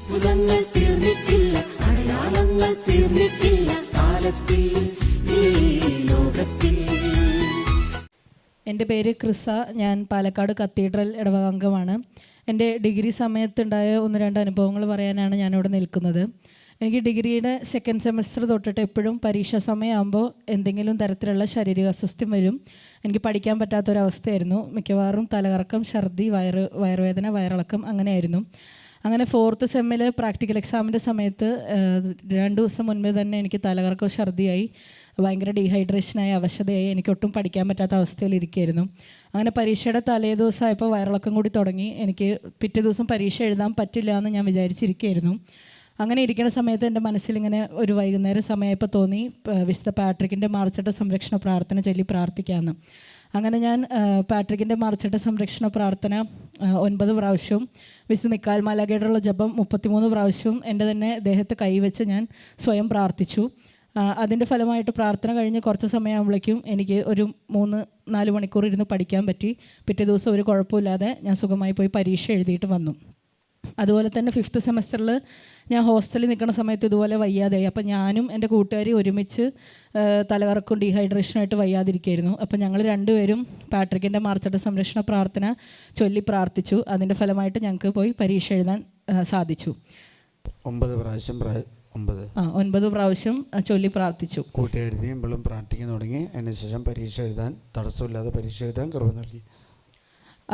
അത്ഭുതങ്ങൾ തീർന്നിട്ടില്ല, അടയാളങ്ങൾ തീർന്നിട്ടില്ല കാലത്തിൽ ഈ ലോകത്തിൽ. എൻ്റെ പേര് ക്രിസ. ഞാൻ പാലക്കാട് കത്തീഡ്രൽ ഇടവക അംഗമാണ്. എൻ്റെ ഡിഗ്രി സമയത്തുണ്ടായ 1-2 അനുഭവങ്ങൾ പറയാനാണ് ഞാനിവിടെ നിൽക്കുന്നത്. എനിക്ക് ഡിഗ്രിയുടെ സെക്കൻഡ് സെമസ്റ്റർ തൊട്ടിട്ട് എപ്പോഴും പരീക്ഷാ സമയമാകുമ്പോൾ എന്തെങ്കിലും തരത്തിലുള്ള ശാരീരിക അസ്വസ്ഥ്യം വരും. എനിക്ക് പഠിക്കാൻ പറ്റാത്തൊരവസ്ഥയായിരുന്നു. മിക്കവാറും തലകറക്കം, ഛർദി, വയറുവേദന, വയറിളക്കം അങ്ങനെയായിരുന്നു. അങ്ങനെ 4th സെമ്മിൽ പ്രാക്ടിക്കൽ എക്സാമിൻ്റെ സമയത്ത് 2 ദിവസം മുൻപ് തന്നെ എനിക്ക് തലകറക്കവും ഛർദിയായി, ഭയങ്കര ഡീഹൈഡ്രേഷനായി, അവശതയായി. എനിക്കൊട്ടും പഠിക്കാൻ പറ്റാത്ത അവസ്ഥയിലിരിക്കുകയായിരുന്നു. അങ്ങനെ പരീക്ഷയുടെ തലേ ദിവസമായപ്പോൾ വയറിളക്കം കൂടി തുടങ്ങി. എനിക്ക് പിറ്റേ ദിവസം പരീക്ഷ എഴുതാൻ പറ്റില്ല എന്ന് ഞാൻ വിചാരിച്ചിരിക്കുകയായിരുന്നു. അങ്ങനെ ഇരിക്കുന്ന സമയത്ത് എൻ്റെ മനസ്സിലിങ്ങനെ ഒരു വൈകുന്നേരം സമയമായപ്പോൾ തോന്നി വിശുദ്ധ പാട്രിക്കിൻ്റെ മാർച്ചട്ട സംരക്ഷണ പ്രാർത്ഥന ചൊല്ലി പ്രാർത്ഥിക്കാമെന്ന്. അങ്ങനെ ഞാൻ പാട്രിക്കിൻ്റെ മാർച്ചട്ട സംരക്ഷണ പ്രാർത്ഥന 9 പ്രാവശ്യവും വിശുദ്ധ മിക്കാൽ മാലാഖയോടുള്ള ജപം 33 പ്രാവശ്യവും എൻ്റെ തന്നെ ദേഹത്ത് കൈവച്ച് ഞാൻ സ്വയം പ്രാർത്ഥിച്ചു. അതിൻ്റെ ഫലമായിട്ട് പ്രാർത്ഥന കഴിഞ്ഞ് കുറച്ച് സമയമാകുമ്പോഴേക്കും എനിക്ക് ഒരു 3-4 മണിക്കൂർ ഇരുന്ന് പഠിക്കാൻ പറ്റി. പിറ്റേ ദിവസം ഒരു കുഴപ്പമില്ലാതെ ഞാൻ സുഖമായി പോയി പരീക്ഷ എഴുതിയിട്ട് വന്നു. അതുപോലെ തന്നെ 5th സെമസ്റ്ററിൽ ഞാൻ ഹോസ്റ്റലിൽ നിൽക്കുന്ന സമയത്ത് ഇതുപോലെ വയ്യാതെയായി. അപ്പോൾ ഞാനും എൻ്റെ കൂട്ടുകാരും ഒരുമിച്ച് തലകറക്കും ഡീഹൈഡ്രേഷനായിട്ട് വയ്യാതിരിക്കുകയായിരുന്നു. അപ്പോൾ ഞങ്ങൾ രണ്ടുപേരും പാട്രിക്കിൻ്റെ മാർച്ചട്ട സംരക്ഷണ പ്രാർത്ഥന ചൊല്ലി പ്രാർത്ഥിച്ചു. അതിൻ്റെ ഫലമായിട്ട് ഞങ്ങൾക്ക് പോയി പരീക്ഷ എഴുതാൻ സാധിച്ചു. 9 പ്രാവശ്യം 9 പ്രാവശ്യം ചൊല്ലി പ്രാർത്ഥിച്ചു. കൂട്ടുകാരിയും പ്രാർത്ഥിക്കാൻ തുടങ്ങി. അതിനുശേഷം പരീക്ഷ എഴുതാൻ തടസ്സമില്ലാതെ പരീക്ഷ എഴുതാൻ കൃപ നൽകി.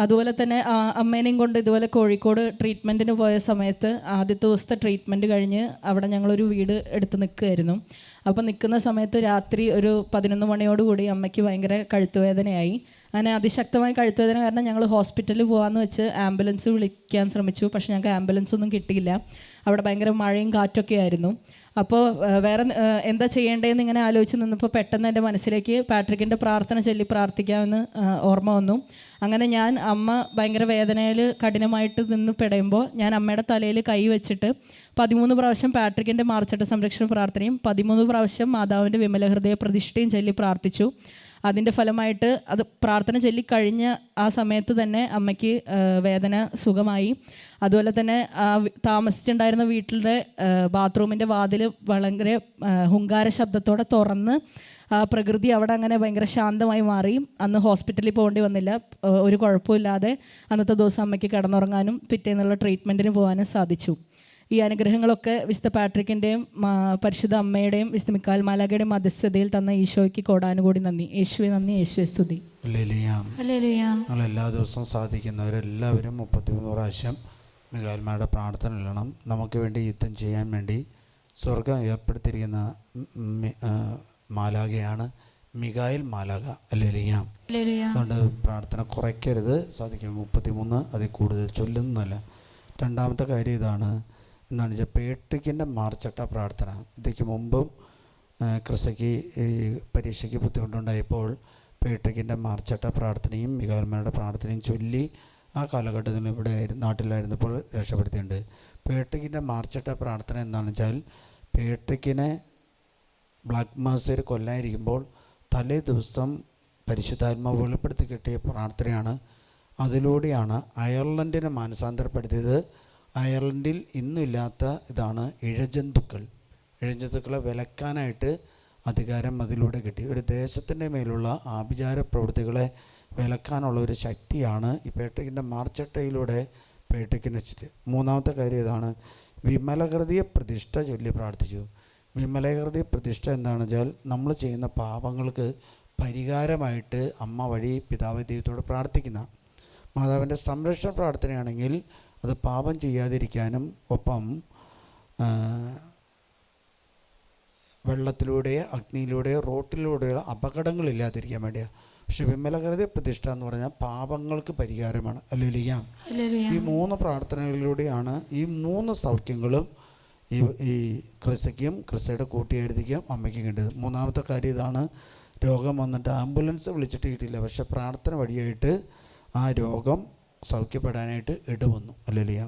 അതുപോലെ തന്നെ അമ്മേനെയും കൊണ്ട് ഇതുപോലെ കോഴിക്കോട് ട്രീറ്റ്മെൻറ്റിന് പോയ സമയത്ത് ആദ്യത്തെ ദിവസത്തെ ട്രീറ്റ്മെൻറ്റ് കഴിഞ്ഞ് അവിടെ ഞങ്ങളൊരു വീട് എടുത്ത് നിൽക്കുകയായിരുന്നു. അപ്പോൾ നിൽക്കുന്ന സമയത്ത് രാത്രി ഒരു 11 മണിയോടുകൂടി അമ്മയ്ക്ക് ഭയങ്കര കഴുത്തുവേദനയായി. അങ്ങനെ അതിശക്തമായ കഴുത്തുവേദന കാരണം ഞങ്ങൾ ഹോസ്പിറ്റലിൽ പോകാമെന്ന് വെച്ച് ആംബുലൻസ് വിളിക്കാൻ ശ്രമിച്ചു. പക്ഷേ ഞങ്ങൾക്ക് ആംബുലൻസ് ഒന്നും കിട്ടിയില്ല. അവിടെ ഭയങ്കര മഴയും കാറ്റൊക്കെ ആയിരുന്നു. അപ്പോൾ വേറെ എന്താ ചെയ്യേണ്ടതെന്ന് ഇങ്ങനെ ആലോചിച്ച് നിന്നപ്പോൾ പെട്ടെന്ന് എൻ്റെ മനസ്സിലേക്ക് പാട്രിക്കിൻ്റെ പ്രാർത്ഥന ചൊല്ലി പ്രാർത്ഥിക്കാമെന്ന് ഓർമ്മ വന്നു. അങ്ങനെ ഞാൻ അമ്മ ഭയങ്കര വേദനയിൽ കഠിനമായിട്ട് നിന്ന് പെടയുമ്പോൾ ഞാൻ അമ്മയുടെ തലയിൽ കൈ വെച്ചിട്ട് 13 പ്രാവശ്യം പാട്രിക്കിൻ്റെ മാർച്ചട്ട സംരക്ഷണ പ്രാർത്ഥനയും 13 പ്രാവശ്യം മാതാവിൻ്റെ വിമല ഹൃദയ പ്രതിഷ്ഠയും ചൊല്ലി പ്രാർത്ഥിച്ചു. അതിൻ്റെ ഫലമായിട്ട് അത് പ്രാർത്ഥന ചൊല്ലിക്കഴിഞ്ഞ ആ സമയത്ത് തന്നെ അമ്മയ്ക്ക് വേദന സുഖമായി. അതുപോലെ തന്നെ താമസിച്ചിട്ടുണ്ടായിരുന്ന വീട്ടിലെ ബാത്റൂമിൻ്റെ വാതിൽ വളരെ ഹുങ്കാര ശബ്ദത്തോടെ തുറന്ന് പ്രകൃതി അവിടെ അങ്ങനെ ഭയങ്കര ശാന്തമായി മാറി. അന്ന് ഹോസ്പിറ്റലിൽ പോകേണ്ടി വന്നില്ല. ഒരു കുഴപ്പമില്ലാതെ അന്നത്തെ ദിവസം അമ്മയ്ക്ക് കിടന്നുറങ്ങാനും പിറ്റേന്നുള്ള ട്രീറ്റ്മെൻറ്റിന് പോകാനും സാധിച്ചു. ഈ അനുഗ്രഹങ്ങളൊക്കെ വിശുദ്ധ പാട്രിക്കിൻ്റെയും പരിശുദ്ധ അമ്മയുടെയും വിശുദ്ധ മിക്കാൽ മാലാഖയുടെയും മധ്യസ്ഥതയിൽ തന്ന ഈശോയ്ക്ക് കോടാനുകൂടി നന്ദി. യേശുവെ നന്ദി, യേശുവെ സ്തുതി. നമ്മൾ എല്ലാ ദിവസവും സാധിക്കുന്നവരെല്ലാവരും 33 പ്രാവശ്യം മികാൽമാരുടെ പ്രാർത്ഥന ഇടണം. നമുക്ക് വേണ്ടി യുദ്ധം ചെയ്യാൻ വേണ്ടി സ്വർഗം ഏർപ്പെടുത്തിയിരിക്കുന്ന മാലാഖയാണ് മികായിൽ മാലാഖ. ഹല്ലേലൂയ. അതുകൊണ്ട് പ്രാർത്ഥന കുറയ്ക്കരുത്. സാധിക്കും 33 അതിൽ കൂടുതൽ ചൊല്ലുന്നതല്ല. രണ്ടാമത്തെ കാര്യം ഇതാണ്, എന്താണെന്ന് വെച്ചാൽ പേട്രിക്കിൻ്റെ മാർച്ചട്ട പ്രാർത്ഥന. ഇതിക്ക് മുമ്പും ക്രിസയ്ക്ക് ഈ പരീക്ഷയ്ക്ക് ബുദ്ധിമുട്ടുണ്ടായപ്പോൾ പേട്രിക്കിൻ്റെ മാർച്ചട്ട പ്രാർത്ഥനയും മികാൽമാരുടെ പ്രാർത്ഥനയും ചൊല്ലി ആ കാലഘട്ടത്തിൽ ഇവിടെ നാട്ടിലായിരുന്നപ്പോൾ രക്ഷപ്പെടുത്തിയിട്ടുണ്ട്. പേട്രിക്കിൻ്റെ മാർച്ചട്ട പ്രാർത്ഥന എന്താണെന്ന് വെച്ചാൽ, പേട്രിക്കിനെ ബ്ലാക്ക് മാസ്റ്റർ കൊല്ലാനിരിക്കുമ്പോൾ തലേ ദിവസം പരിശുദ്ധാത്മാവ് വെളിപ്പെടുത്തി കിട്ടിയ പ്രാർത്ഥനയാണ്. അതിലൂടെയാണ് അയർലൻഡിനെ മാനസാന്തരപ്പെടുത്തിയത്. അയർലൻഡിൽ ഇന്നില്ലാത്ത ഇതാണ് ഇഴജന്തുക്കളെ വിലക്കാനായിട്ട് അധികാരം അതിലൂടെ കിട്ടി. ഒരു ദേശത്തിൻ്റെ മേലുള്ള ആഭിചാര പ്രവൃത്തികളെ വിലക്കാനുള്ള ഒരു ശക്തിയാണ് ഈ പേട്രിക്കിൻ്റെ മാർച്ചട്ടയിലൂടെ പേട്രിക്കിന് വെച്ചിട്ട്. മൂന്നാമത്തെ കാര്യം ഇതാണ്, വിമലഹൃദയ പ്രതിഷ്ഠ ചൊല്ലി പ്രാർത്ഥിച്ചു. വിമലഹൃദയ പ്രതിഷ്ഠ എന്താണെന്ന് വെച്ചാൽ, നമ്മൾ ചെയ്യുന്ന പാപങ്ങൾക്ക് പരിഹാരമായിട്ട് അമ്മ വഴി പിതാവ് ദൈവത്തോട് പ്രാർത്ഥിക്കുന്ന മാതാവിൻ്റെ സംരക്ഷണ പ്രാർത്ഥനയാണെങ്കിൽ അത് പാപം ചെയ്യാതിരിക്കാനും ഒപ്പം വെള്ളത്തിലൂടെയോ അഗ്നിയിലൂടെയോ റോട്ടിലൂടെയോ അപകടങ്ങളില്ലാതിരിക്കാൻ വേണ്ടിയാണ്. പക്ഷെ വിമലഹൃദയ പ്രതിഷ്ഠ എന്ന് പറഞ്ഞാൽ പാപങ്ങൾക്ക് പരിഹാരമാണ്. ഹല്ലേലൂയ. ഈ 3 പ്രാർത്ഥനകളിലൂടെയാണ് ഈ 3 സൗഖ്യങ്ങളും ഈ ക്രിസയ്ക്കും ക്രിസയുടെ കൂട്ടുകാരിക്കും അമ്മയ്ക്കും കിട്ടിയത്. മൂന്നാമത്തെ കാര്യം ഇതാണ്, രോഗം വന്നിട്ട് ആംബുലൻസ് വിളിച്ചിട്ട് കിട്ടിയില്ല. പക്ഷെ പ്രാർത്ഥന വഴിയായിട്ട് ആ രോഗം സൗഖ്യപ്പെടാനായിട്ട് ഇടവന്നു. ഹല്ലേലൂയ.